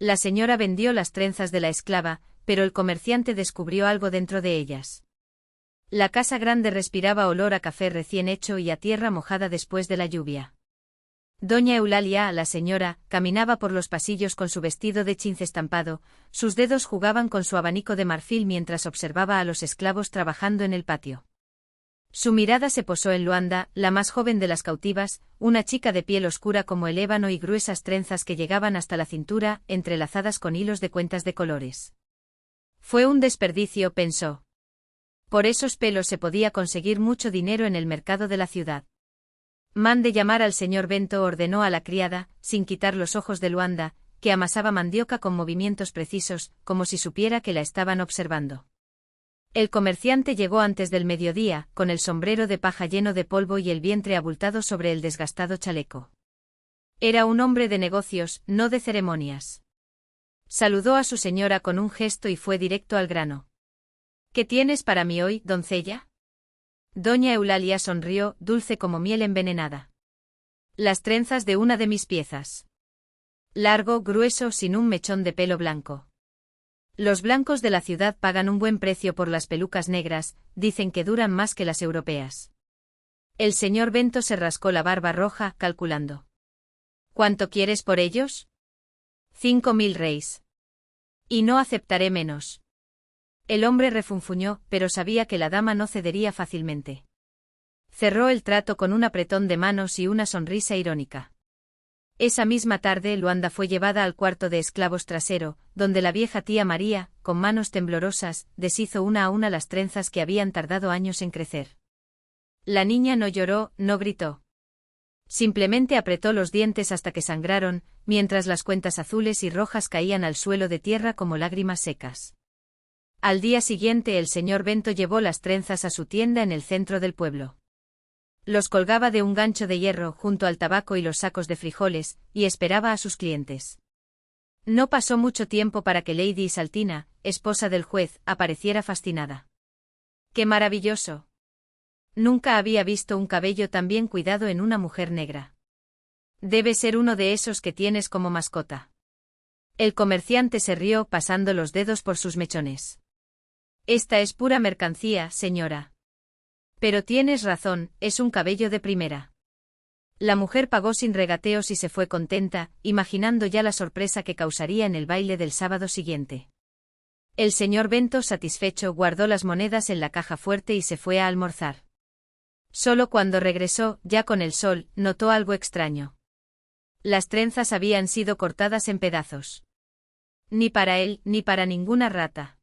La señora vendió las trenzas de la esclava, pero el comerciante descubrió algo dentro de ellas. La casa grande respiraba olor a café recién hecho y a tierra mojada después de la lluvia. Doña Eulalia, la señora, caminaba por los pasillos con su vestido de chince estampado, sus dedos jugaban con su abanico de marfil mientras observaba a los esclavos trabajando en el patio. Su mirada se posó en Luanda, la más joven de las cautivas, una chica de piel oscura como el ébano y gruesas trenzas que llegaban hasta la cintura, entrelazadas con hilos de cuentas de colores. Fue un desperdicio, pensó. Por esos pelos se podía conseguir mucho dinero en el mercado de la ciudad. Mande llamar al señor Bento, ordenó a la criada, sin quitar los ojos de Luanda, que amasaba mandioca con movimientos precisos, como si supiera que la estaban observando. El comerciante llegó antes del mediodía, con el sombrero de paja lleno de polvo y el vientre abultado sobre el desgastado chaleco. Era un hombre de negocios, no de ceremonias. Saludó a su señora con un gesto y fue directo al grano. ¿Qué tienes para mí hoy, doncella? Doña Eulalia sonrió, dulce como miel envenenada. Las trenzas de una de mis piezas. Largo, grueso, sin un mechón de pelo blanco. Los blancos de la ciudad pagan un buen precio por las pelucas negras, dicen que duran más que las europeas. El señor Bento se rascó la barba roja, calculando. ¿Cuánto quieres por ellos? 5.000 reis. Y no aceptaré menos. El hombre refunfuñó, pero sabía que la dama no cedería fácilmente. Cerró el trato con un apretón de manos y una sonrisa irónica. Esa misma tarde Luanda fue llevada al cuarto de esclavos trasero, donde la vieja tía María, con manos temblorosas, deshizo una a una las trenzas que habían tardado años en crecer. La niña no lloró, no gritó. Simplemente apretó los dientes hasta que sangraron, mientras las cuentas azules y rojas caían al suelo de tierra como lágrimas secas. Al día siguiente el señor Bento llevó las trenzas a su tienda en el centro del pueblo. Los colgaba de un gancho de hierro junto al tabaco y los sacos de frijoles, y esperaba a sus clientes. No pasó mucho tiempo para que Lady Saltina, esposa del juez, apareciera fascinada. ¡Qué maravilloso! Nunca había visto un cabello tan bien cuidado en una mujer negra. Debe ser uno de esos que tienes como mascota. El comerciante se rió pasando los dedos por sus mechones. Esta es pura mercancía, señora. Pero tienes razón, es un cabello de primera. La mujer pagó sin regateos y se fue contenta, imaginando ya la sorpresa que causaría en el baile del sábado siguiente. El señor Bento, satisfecho, guardó las monedas en la caja fuerte y se fue a almorzar. Solo cuando regresó, ya con el sol, notó algo extraño. Las trenzas habían sido cortadas en pedazos. Ni para él, ni para ninguna rata.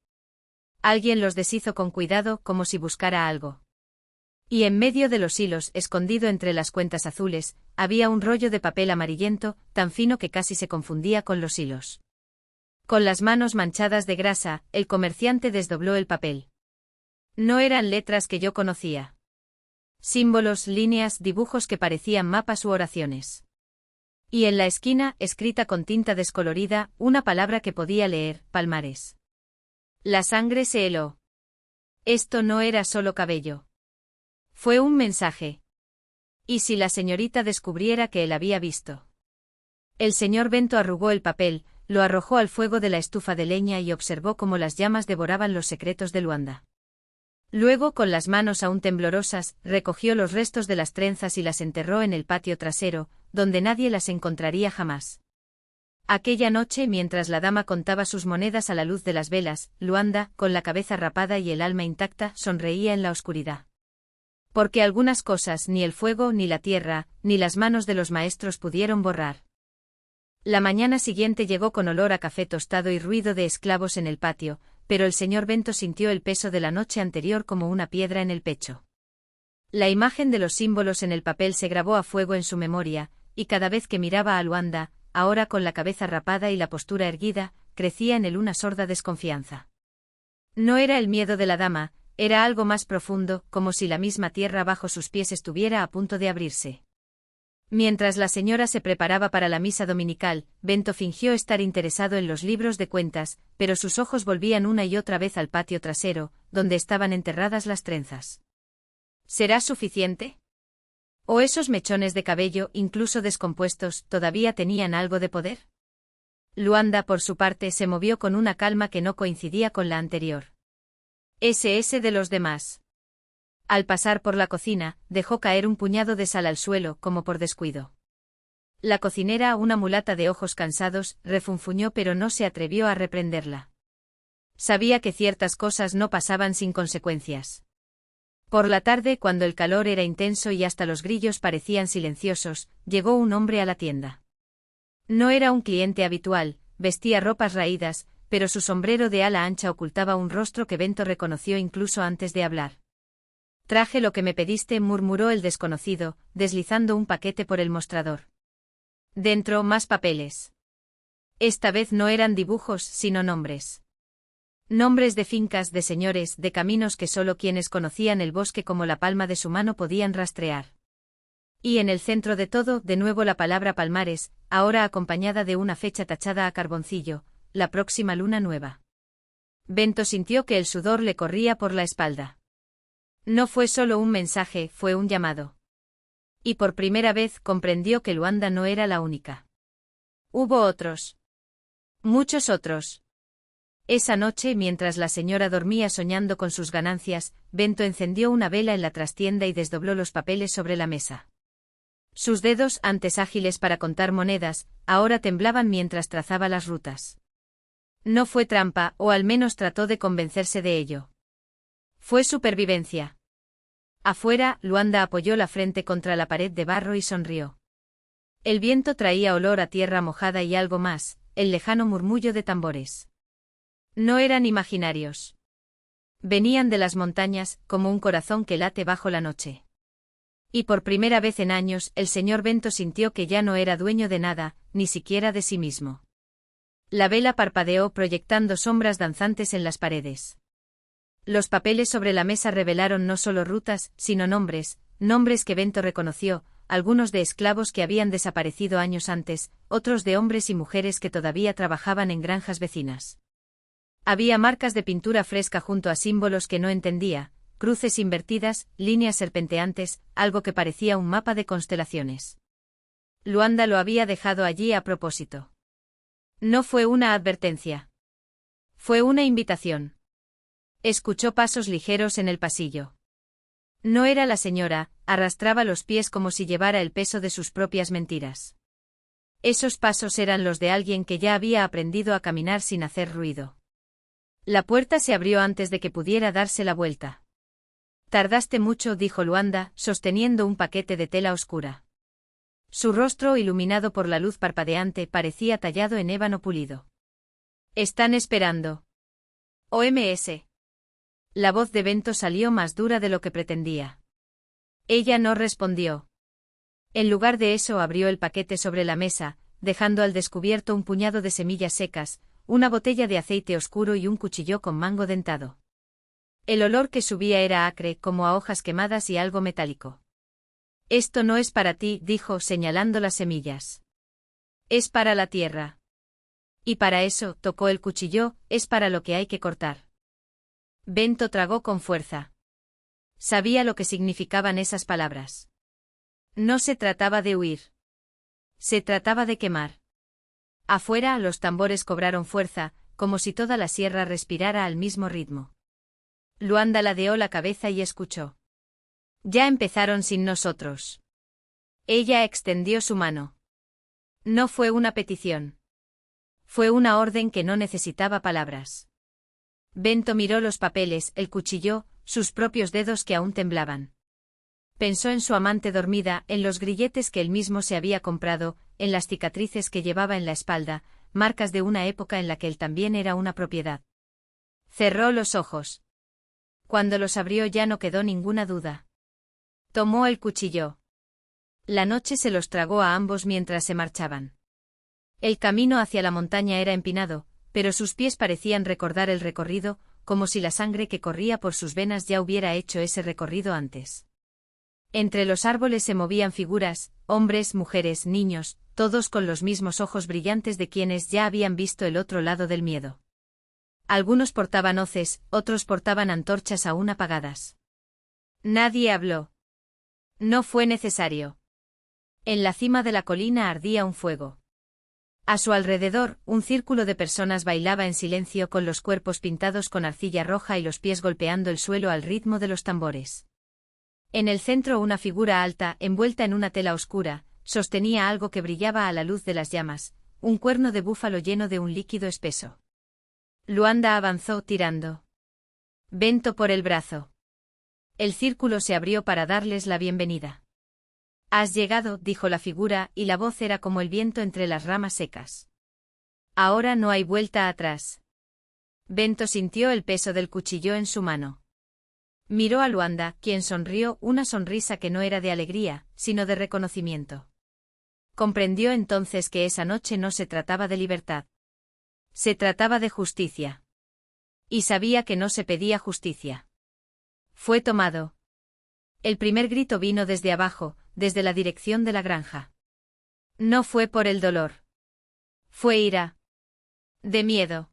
Alguien los deshizo con cuidado, como si buscara algo. Y en medio de los hilos, escondido entre las cuentas azules, había un rollo de papel amarillento, tan fino que casi se confundía con los hilos. Con las manos manchadas de grasa, el comerciante desdobló el papel. No eran letras que yo conocía. Símbolos, líneas, dibujos que parecían mapas u oraciones. Y en la esquina, escrita con tinta descolorida, una palabra que podía leer, Palmares. La sangre se heló. Esto no era solo cabello. Fue un mensaje. ¿Y si la señorita descubriera que él había visto? El señor Bento arrugó el papel, lo arrojó al fuego de la estufa de leña y observó cómo las llamas devoraban los secretos de Luanda. Luego, con las manos aún temblorosas, recogió los restos de las trenzas y las enterró en el patio trasero, donde nadie las encontraría jamás. Aquella noche, mientras la dama contaba sus monedas a la luz de las velas, Luanda, con la cabeza rapada y el alma intacta, sonreía en la oscuridad. Porque algunas cosas ni el fuego ni la tierra, ni las manos de los maestros pudieron borrar. La mañana siguiente llegó con olor a café tostado y ruido de esclavos en el patio, pero el señor Bento sintió el peso de la noche anterior como una piedra en el pecho. La imagen de los símbolos en el papel se grabó a fuego en su memoria, y cada vez que miraba a Luanda, ahora con la cabeza rapada y la postura erguida, crecía en él una sorda desconfianza. No era el miedo de la dama, era algo más profundo, como si la misma tierra bajo sus pies estuviera a punto de abrirse. Mientras la señora se preparaba para la misa dominical, Bento fingió estar interesado en los libros de cuentas, pero sus ojos volvían una y otra vez al patio trasero, donde estaban enterradas las trenzas. ¿Será suficiente? ¿O esos mechones de cabello, incluso descompuestos, todavía tenían algo de poder? Luanda, por su parte, se movió con una calma que no coincidía con la anterior. SS de los demás. Al pasar por la cocina, dejó caer un puñado de sal al suelo, como por descuido. La cocinera, una mulata de ojos cansados, refunfuñó pero no se atrevió a reprenderla. Sabía que ciertas cosas no pasaban sin consecuencias. Por la tarde, cuando el calor era intenso y hasta los grillos parecían silenciosos, llegó un hombre a la tienda. No era un cliente habitual, vestía ropas raídas, pero su sombrero de ala ancha ocultaba un rostro que Bento reconoció incluso antes de hablar. «Traje lo que me pediste», murmuró el desconocido, deslizando un paquete por el mostrador. Dentro, más papeles. Esta vez no eran dibujos, sino nombres. Nombres de fincas, de señores, de caminos que solo quienes conocían el bosque como la palma de su mano podían rastrear. Y en el centro de todo, de nuevo la palabra Palmares, ahora acompañada de una fecha tachada a carboncillo, la próxima luna nueva. Bento sintió que el sudor le corría por la espalda. No fue solo un mensaje, fue un llamado. Y por primera vez comprendió que Luanda no era la única. Hubo otros. Muchos otros. Esa noche, mientras la señora dormía soñando con sus ganancias, Bento encendió una vela en la trastienda y desdobló los papeles sobre la mesa. Sus dedos, antes ágiles para contar monedas, ahora temblaban mientras trazaba las rutas. No fue trampa, o al menos trató de convencerse de ello. Fue supervivencia. Afuera, Luanda apoyó la frente contra la pared de barro y sonrió. El viento traía olor a tierra mojada y algo más, el lejano murmullo de tambores. No eran imaginarios. Venían de las montañas, como un corazón que late bajo la noche. Y por primera vez en años, el señor Bento sintió que ya no era dueño de nada, ni siquiera de sí mismo. La vela parpadeó proyectando sombras danzantes en las paredes. Los papeles sobre la mesa revelaron no solo rutas, sino nombres, nombres que Bento reconoció, algunos de esclavos que habían desaparecido años antes, otros de hombres y mujeres que todavía trabajaban en granjas vecinas. Había marcas de pintura fresca junto a símbolos que no entendía, cruces invertidas, líneas serpenteantes, algo que parecía un mapa de constelaciones. Luanda lo había dejado allí a propósito. No fue una advertencia. Fue una invitación. Escuchó pasos ligeros en el pasillo. No era la señora, arrastraba los pies como si llevara el peso de sus propias mentiras. Esos pasos eran los de alguien que ya había aprendido a caminar sin hacer ruido. La puerta se abrió antes de que pudiera darse la vuelta. «Tardaste mucho», dijo Luanda, sosteniendo un paquete de tela oscura. Su rostro, iluminado por la luz parpadeante, parecía tallado en ébano pulido. «Están esperando». «OMS». La voz de Bento salió más dura de lo que pretendía. Ella no respondió. En lugar de eso abrió el paquete sobre la mesa, dejando al descubierto un puñado de semillas secas, una botella de aceite oscuro y un cuchillo con mango dentado. El olor que subía era acre, como a hojas quemadas y algo metálico. «Esto no es para ti», dijo señalando las semillas. «Es para la tierra. Y para eso», tocó el cuchillo, «es para lo que hay que cortar». Bento tragó con fuerza. Sabía lo que significaban esas palabras. No se trataba de huir. Se trataba de quemar. Afuera, los tambores cobraron fuerza, como si toda la sierra respirara al mismo ritmo. Luanda ladeó la cabeza y escuchó. «Ya empezaron sin nosotros». Ella extendió su mano. No fue una petición. Fue una orden que no necesitaba palabras. Bento miró los papeles, el cuchillo, sus propios dedos que aún temblaban. Pensó en su amante dormida, en los grilletes que él mismo se había comprado, en las cicatrices que llevaba en la espalda, marcas de una época en la que él también era una propiedad. Cerró los ojos. Cuando los abrió ya no quedó ninguna duda. Tomó el cuchillo. La noche se los tragó a ambos mientras se marchaban. El camino hacia la montaña era empinado, pero sus pies parecían recordar el recorrido, como si la sangre que corría por sus venas ya hubiera hecho ese recorrido antes. Entre los árboles se movían figuras, hombres, mujeres, niños, todos con los mismos ojos brillantes de quienes ya habían visto el otro lado del miedo. Algunos portaban hoces, otros portaban antorchas aún apagadas. Nadie habló. No fue necesario. En la cima de la colina ardía un fuego. A su alrededor, un círculo de personas bailaba en silencio con los cuerpos pintados con arcilla roja y los pies golpeando el suelo al ritmo de los tambores. En el centro una figura alta, envuelta en una tela oscura, sostenía algo que brillaba a la luz de las llamas, un cuerno de búfalo lleno de un líquido espeso. Luanda avanzó tirando Bento por el brazo. El círculo se abrió para darles la bienvenida. «Has llegado», dijo la figura, y la voz era como el viento entre las ramas secas. «Ahora no hay vuelta atrás». Bento sintió el peso del cuchillo en su mano. Miró a Luanda, quien sonrió, una sonrisa que no era de alegría, sino de reconocimiento. Comprendió entonces que esa noche no se trataba de libertad. Se trataba de justicia. Y sabía que no se pedía justicia. Fue tomado. El primer grito vino desde abajo, desde la dirección de la granja. No fue por el dolor. Fue ira. De miedo.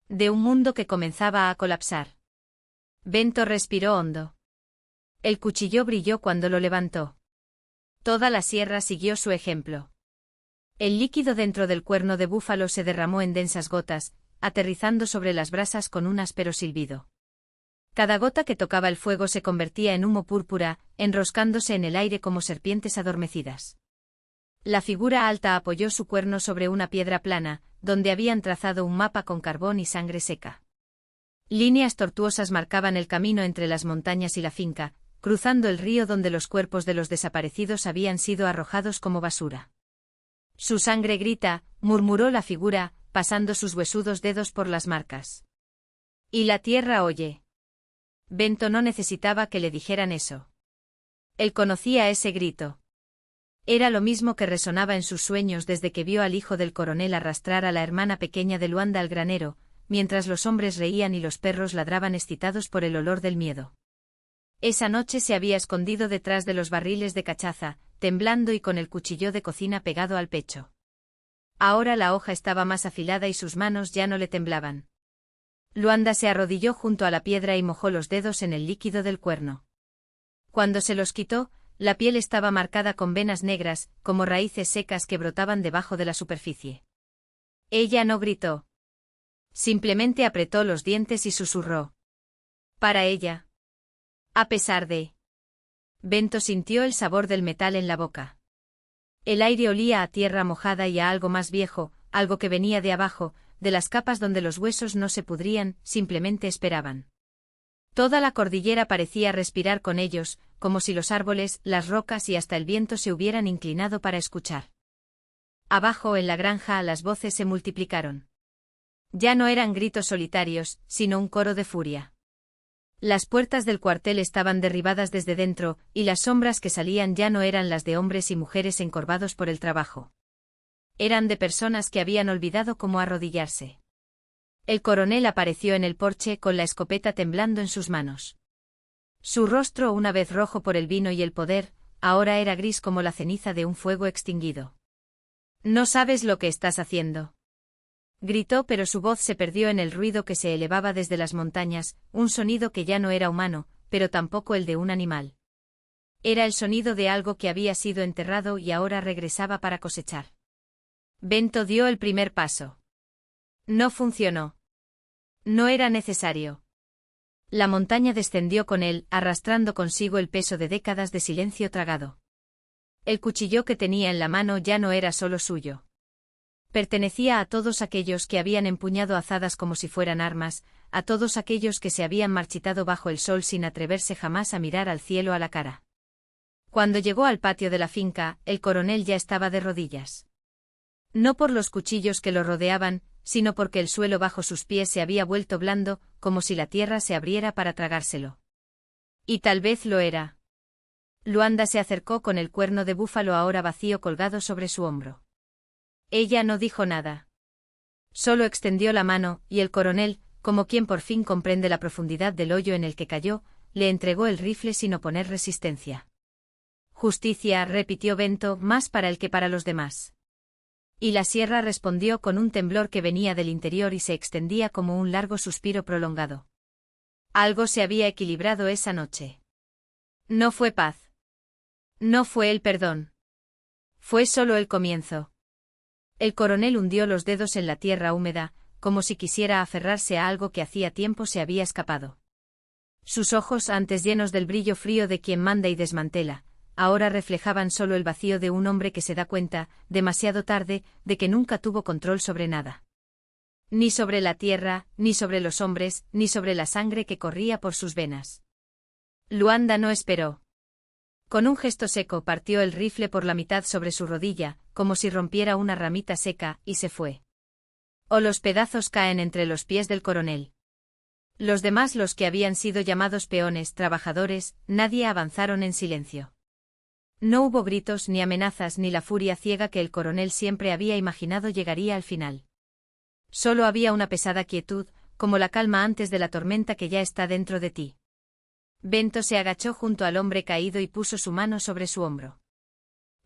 De un mundo que comenzaba a colapsar. Bento respiró hondo. El cuchillo brilló cuando lo levantó. Toda la sierra siguió su ejemplo. El líquido dentro del cuerno de búfalo se derramó en densas gotas, aterrizando sobre las brasas con un áspero silbido. Cada gota que tocaba el fuego se convertía en humo púrpura, enroscándose en el aire como serpientes adormecidas. La figura alta apoyó su cuerno sobre una piedra plana, donde habían trazado un mapa con carbón y sangre seca. Líneas tortuosas marcaban el camino entre las montañas y la finca, cruzando el río donde los cuerpos de los desaparecidos habían sido arrojados como basura. «Su sangre grita», murmuró la figura, pasando sus huesudos dedos por las marcas. «Y la tierra oye». Bento no necesitaba que le dijeran eso. Él conocía ese grito. Era lo mismo que resonaba en sus sueños desde que vio al hijo del coronel arrastrar a la hermana pequeña de Luanda al granero, mientras los hombres reían y los perros ladraban excitados por el olor del miedo. Esa noche se había escondido detrás de los barriles de cachaza, temblando y con el cuchillo de cocina pegado al pecho. Ahora la hoja estaba más afilada y sus manos ya no le temblaban. Luanda se arrodilló junto a la piedra y mojó los dedos en el líquido del cuerno. Cuando se los quitó, la piel estaba marcada con venas negras, como raíces secas que brotaban debajo de la superficie. Ella no gritó. Simplemente apretó los dientes y susurró. Para ella. A pesar de. Bento sintió el sabor del metal en la boca. El aire olía a tierra mojada y a algo más viejo, algo que venía de abajo, de las capas donde los huesos no se pudrían, simplemente esperaban. Toda la cordillera parecía respirar con ellos, como si los árboles, las rocas y hasta el viento se hubieran inclinado para escuchar. Abajo en la granja las voces se multiplicaron. Ya no eran gritos solitarios, sino un coro de furia. Las puertas del cuartel estaban derribadas desde dentro, y las sombras que salían ya no eran las de hombres y mujeres encorvados por el trabajo. Eran de personas que habían olvidado cómo arrodillarse. El coronel apareció en el porche con la escopeta temblando en sus manos. Su rostro, una vez rojo por el vino y el poder, ahora era gris como la ceniza de un fuego extinguido. «No sabes lo que estás haciendo», gritó, pero su voz se perdió en el ruido que se elevaba desde las montañas, un sonido que ya no era humano, pero tampoco el de un animal. Era el sonido de algo que había sido enterrado y ahora regresaba para cosechar. Bento dio el primer paso. No funcionó. No era necesario. La montaña descendió con él, arrastrando consigo el peso de décadas de silencio tragado. El cuchillo que tenía en la mano ya no era solo suyo. Pertenecía a todos aquellos que habían empuñado azadas como si fueran armas, a todos aquellos que se habían marchitado bajo el sol sin atreverse jamás a mirar al cielo a la cara. Cuando llegó al patio de la finca, el coronel ya estaba de rodillas. No por los cuchillos que lo rodeaban, sino porque el suelo bajo sus pies se había vuelto blando, como si la tierra se abriera para tragárselo. Y tal vez lo era. Luanda se acercó con el cuerno de búfalo ahora vacío colgado sobre su hombro. Ella no dijo nada. Solo extendió la mano, y el coronel, como quien por fin comprende la profundidad del hoyo en el que cayó, le entregó el rifle sin oponer resistencia. Justicia, repitió Bento, más para él que para los demás. Y la sierra respondió con un temblor que venía del interior y se extendía como un largo suspiro prolongado. Algo se había equilibrado esa noche. No fue paz. No fue el perdón. Fue solo el comienzo. El coronel hundió los dedos en la tierra húmeda, como si quisiera aferrarse a algo que hacía tiempo se había escapado. Sus ojos, antes llenos del brillo frío de quien manda y desmantela, ahora reflejaban solo el vacío de un hombre que se da cuenta, demasiado tarde, de que nunca tuvo control sobre nada. Ni sobre la tierra, ni sobre los hombres, ni sobre la sangre que corría por sus venas. Luanda no esperó. Con un gesto seco partió el rifle por la mitad sobre su rodilla, como si rompiera una ramita seca, y se fue. O los pedazos caen entre los pies del coronel. Los demás, los que habían sido llamados peones, trabajadores, nadie avanzaron en silencio. No hubo gritos ni amenazas ni la furia ciega que el coronel siempre había imaginado llegaría al final. Solo había una pesada quietud, como la calma antes de la tormenta que ya está dentro de ti. Bento se agachó junto al hombre caído y puso su mano sobre su hombro.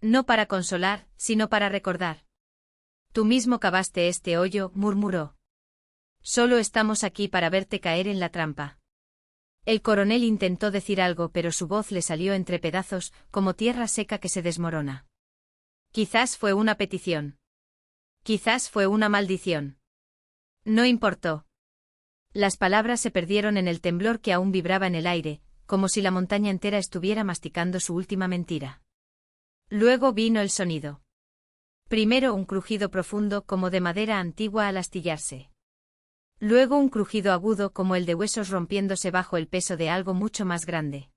No para consolar, sino para recordar. Tú mismo cavaste este hoyo, murmuró. Solo estamos aquí para verte caer en la trampa. El coronel intentó decir algo, pero su voz le salió entre pedazos, como tierra seca que se desmorona. Quizás fue una petición. Quizás fue una maldición. No importó. Las palabras se perdieron en el temblor que aún vibraba en el aire, como si la montaña entera estuviera masticando su última mentira. Luego vino el sonido. Primero un crujido profundo como de madera antigua al astillarse. Luego un crujido agudo como el de huesos rompiéndose bajo el peso de algo mucho más grande.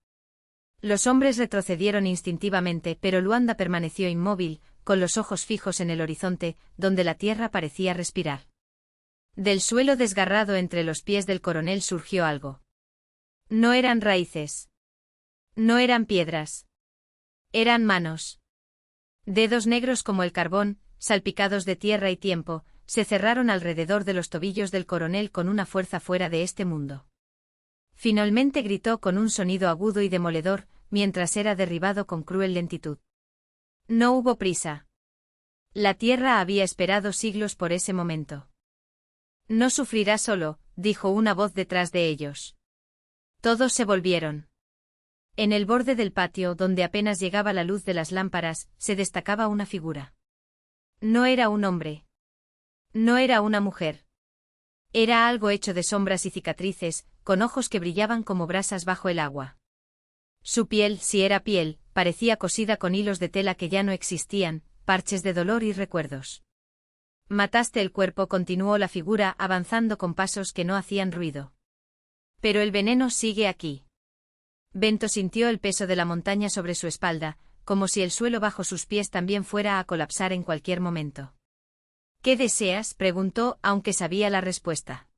Los hombres retrocedieron instintivamente, pero Luanda permaneció inmóvil, con los ojos fijos en el horizonte, donde la tierra parecía respirar. Del suelo desgarrado entre los pies del coronel surgió algo. No eran raíces. No eran piedras. Eran manos. Dedos negros como el carbón, salpicados de tierra y tiempo, se cerraron alrededor de los tobillos del coronel con una fuerza fuera de este mundo. Finalmente gritó con un sonido agudo y demoledor, mientras era derribado con cruel lentitud. No hubo prisa. La tierra había esperado siglos por ese momento. No sufrirá solo, dijo una voz detrás de ellos. Todos se volvieron. En el borde del patio, donde apenas llegaba la luz de las lámparas, se destacaba una figura. No era un hombre. No era una mujer. Era algo hecho de sombras y cicatrices, con ojos que brillaban como brasas bajo el agua. Su piel, si era piel, parecía cosida con hilos de tela que ya no existían, parches de dolor y recuerdos. Mataste el cuerpo, continuó la figura, avanzando con pasos que no hacían ruido. Pero el veneno sigue aquí. Bento sintió el peso de la montaña sobre su espalda, como si el suelo bajo sus pies también fuera a colapsar en cualquier momento. ¿Qué deseas?, preguntó, aunque sabía la respuesta.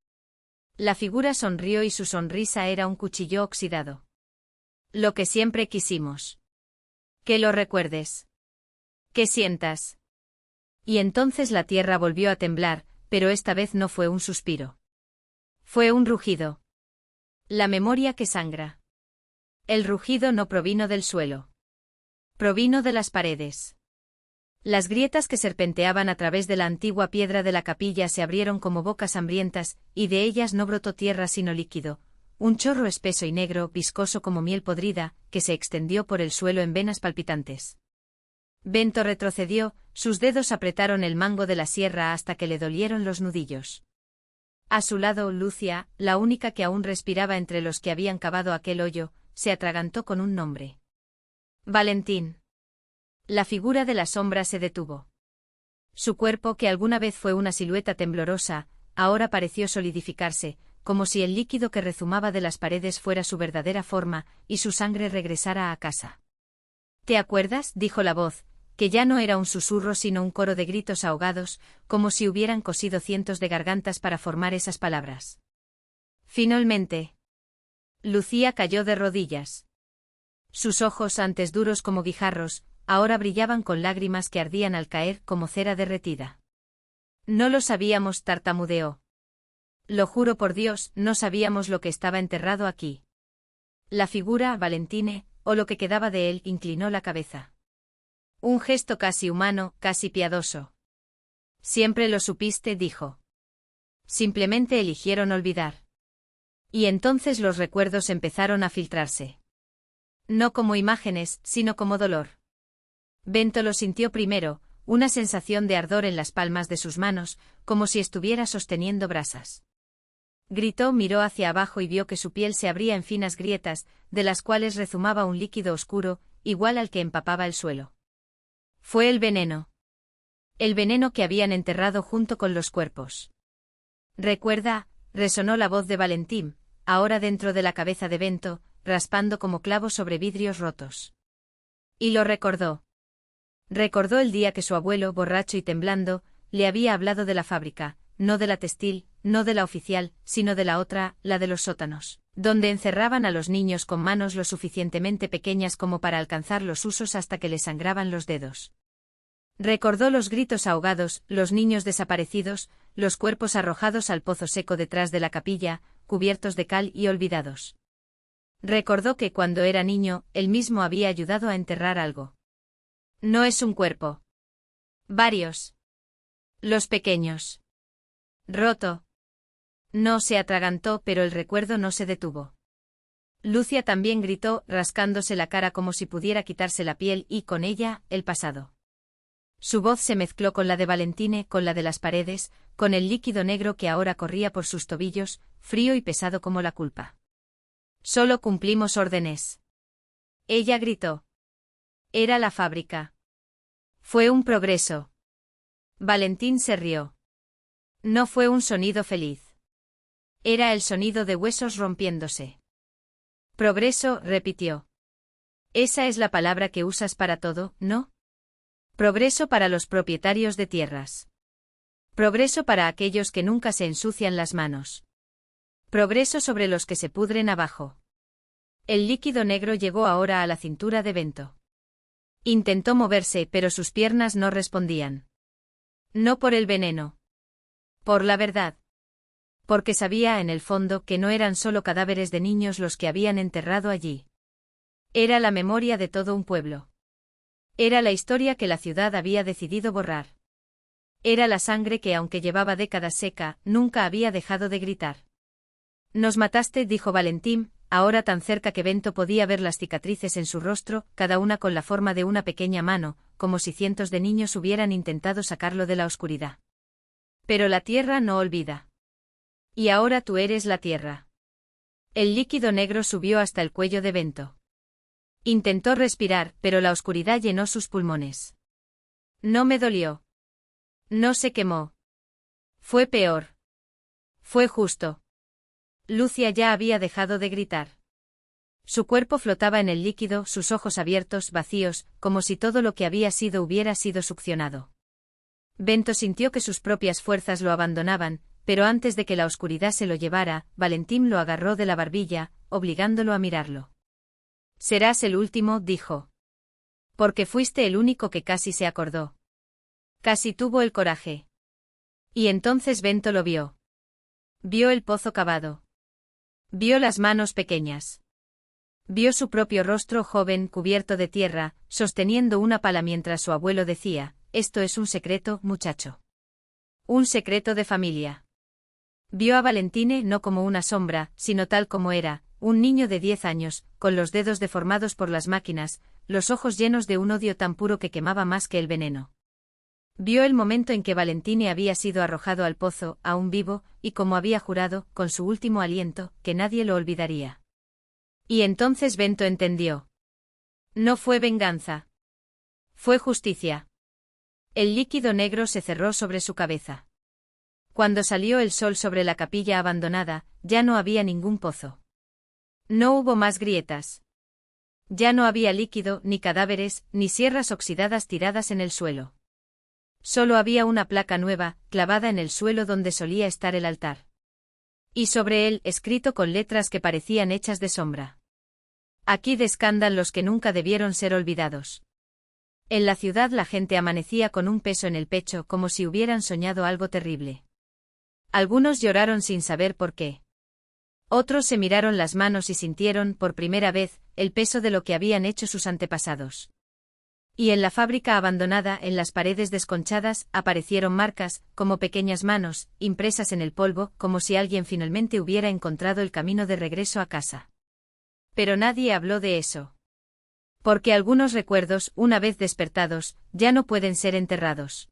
La figura sonrió y su sonrisa era un cuchillo oxidado. Lo que siempre quisimos. Que lo recuerdes. Que sientas. Y entonces la tierra volvió a temblar, pero esta vez no fue un suspiro. Fue un rugido. La memoria que sangra. El rugido no provino del suelo. Provino de las paredes. Las grietas que serpenteaban a través de la antigua piedra de la capilla se abrieron como bocas hambrientas, y de ellas no brotó tierra sino líquido, un chorro espeso y negro, viscoso como miel podrida, que se extendió por el suelo en venas palpitantes. Bento retrocedió, sus dedos apretaron el mango de la sierra hasta que le dolieron los nudillos. A su lado, Lucia, la única que aún respiraba entre los que habían cavado aquel hoyo, se atragantó con un nombre. Valentín. La figura de la sombra se detuvo. Su cuerpo, que alguna vez fue una silueta temblorosa, ahora pareció solidificarse, como si el líquido que rezumaba de las paredes fuera su verdadera forma, y su sangre regresara a casa. ¿Te acuerdas?, dijo la voz, que ya no era un susurro sino un coro de gritos ahogados, como si hubieran cosido cientos de gargantas para formar esas palabras. Finalmente. Lucía cayó de rodillas. Sus ojos, antes duros como guijarros, ahora brillaban con lágrimas que ardían al caer como cera derretida. No lo sabíamos, tartamudeó. Lo juro por Dios, no sabíamos lo que estaba enterrado aquí. La figura, Valentine, o lo que quedaba de él, inclinó la cabeza. Un gesto casi humano, casi piadoso. Siempre lo supiste, dijo. Simplemente eligieron olvidar. Y entonces los recuerdos empezaron a filtrarse. No como imágenes, sino como dolor. Bento lo sintió primero, una sensación de ardor en las palmas de sus manos, como si estuviera sosteniendo brasas. Gritó, miró hacia abajo y vio que su piel se abría en finas grietas, de las cuales rezumaba un líquido oscuro, igual al que empapaba el suelo. Fue el veneno. El veneno que habían enterrado junto con los cuerpos. «Recuerda», resonó la voz de Valentín, ahora dentro de la cabeza de Bento, raspando como clavos sobre vidrios rotos. Y lo recordó. Recordó el día que su abuelo, borracho y temblando, le había hablado de la fábrica, no de la textil, no de la oficial, sino de la otra, la de los sótanos, donde encerraban a los niños con manos lo suficientemente pequeñas como para alcanzar los husos hasta que les sangraban los dedos. Recordó los gritos ahogados, los niños desaparecidos, los cuerpos arrojados al pozo seco detrás de la capilla, cubiertos de cal y olvidados. Recordó que cuando era niño, él mismo había ayudado a enterrar algo. No es un cuerpo. Varios. Los pequeños. Roto. No se atragantó, pero el recuerdo no se detuvo. Lucia también gritó, rascándose la cara como si pudiera quitarse la piel y, con ella, el pasado. Su voz se mezcló con la de Valentine, con la de las paredes, con el líquido negro que ahora corría por sus tobillos, frío y pesado como la culpa. Solo cumplimos órdenes. Ella gritó. Era la fábrica. Fue un progreso. Valentín se rió. No fue un sonido feliz. Era el sonido de huesos rompiéndose. Progreso, repitió. Esa es la palabra que usas para todo, ¿no? Progreso para los propietarios de tierras. Progreso para aquellos que nunca se ensucian las manos. Progreso sobre los que se pudren abajo. El líquido negro llegó ahora a la cintura de Bento. Intentó moverse, pero sus piernas no respondían. No por el veneno. Por la verdad. Porque sabía en el fondo que no eran solo cadáveres de niños los que habían enterrado allí. Era la memoria de todo un pueblo. Era la historia que la ciudad había decidido borrar. Era la sangre que, aunque llevaba décadas seca, nunca había dejado de gritar. Nos mataste, dijo Valentín, ahora tan cerca que Bento podía ver las cicatrices en su rostro, cada una con la forma de una pequeña mano, como si cientos de niños hubieran intentado sacarlo de la oscuridad. Pero la tierra no olvida. Y ahora tú eres la tierra. El líquido negro subió hasta el cuello de Bento. Intentó respirar, pero la oscuridad llenó sus pulmones. No me dolió. No se quemó. Fue peor. Fue justo. Lucia ya había dejado de gritar. Su cuerpo flotaba en el líquido, sus ojos abiertos, vacíos, como si todo lo que había sido hubiera sido succionado. Bento sintió que sus propias fuerzas lo abandonaban, pero antes de que la oscuridad se lo llevara, Valentín lo agarró de la barbilla, obligándolo a mirarlo. Serás el último, dijo. Porque fuiste el único que casi se acordó. Casi tuvo el coraje. Y entonces Bento lo vio. Vio el pozo cavado. Vio las manos pequeñas. Vio su propio rostro joven cubierto de tierra, sosteniendo una pala mientras su abuelo decía, esto es un secreto, muchacho. Un secreto de familia. Vio a Valentine no como una sombra, sino tal como era, un niño de 10 años, con los dedos deformados por las máquinas, los ojos llenos de un odio tan puro que quemaba más que el veneno. Vio el momento en que Valentine había sido arrojado al pozo, aún vivo, y como había jurado, con su último aliento, que nadie lo olvidaría. Y entonces Bento entendió. No fue venganza. Fue justicia. El líquido negro se cerró sobre su cabeza. Cuando salió el sol sobre la capilla abandonada, ya no había ningún pozo. No hubo más grietas. Ya no había líquido, ni cadáveres, ni sierras oxidadas tiradas en el suelo. Solo había una placa nueva, clavada en el suelo donde solía estar el altar. Y sobre él, escrito con letras que parecían hechas de sombra. Aquí descansan los que nunca debieron ser olvidados. En la ciudad la gente amanecía con un peso en el pecho como si hubieran soñado algo terrible. Algunos lloraron sin saber por qué. Otros se miraron las manos y sintieron, por primera vez, el peso de lo que habían hecho sus antepasados. Y en la fábrica abandonada, en las paredes desconchadas, aparecieron marcas, como pequeñas manos, impresas en el polvo, como si alguien finalmente hubiera encontrado el camino de regreso a casa. Pero nadie habló de eso. Porque algunos recuerdos, una vez despertados, ya no pueden ser enterrados.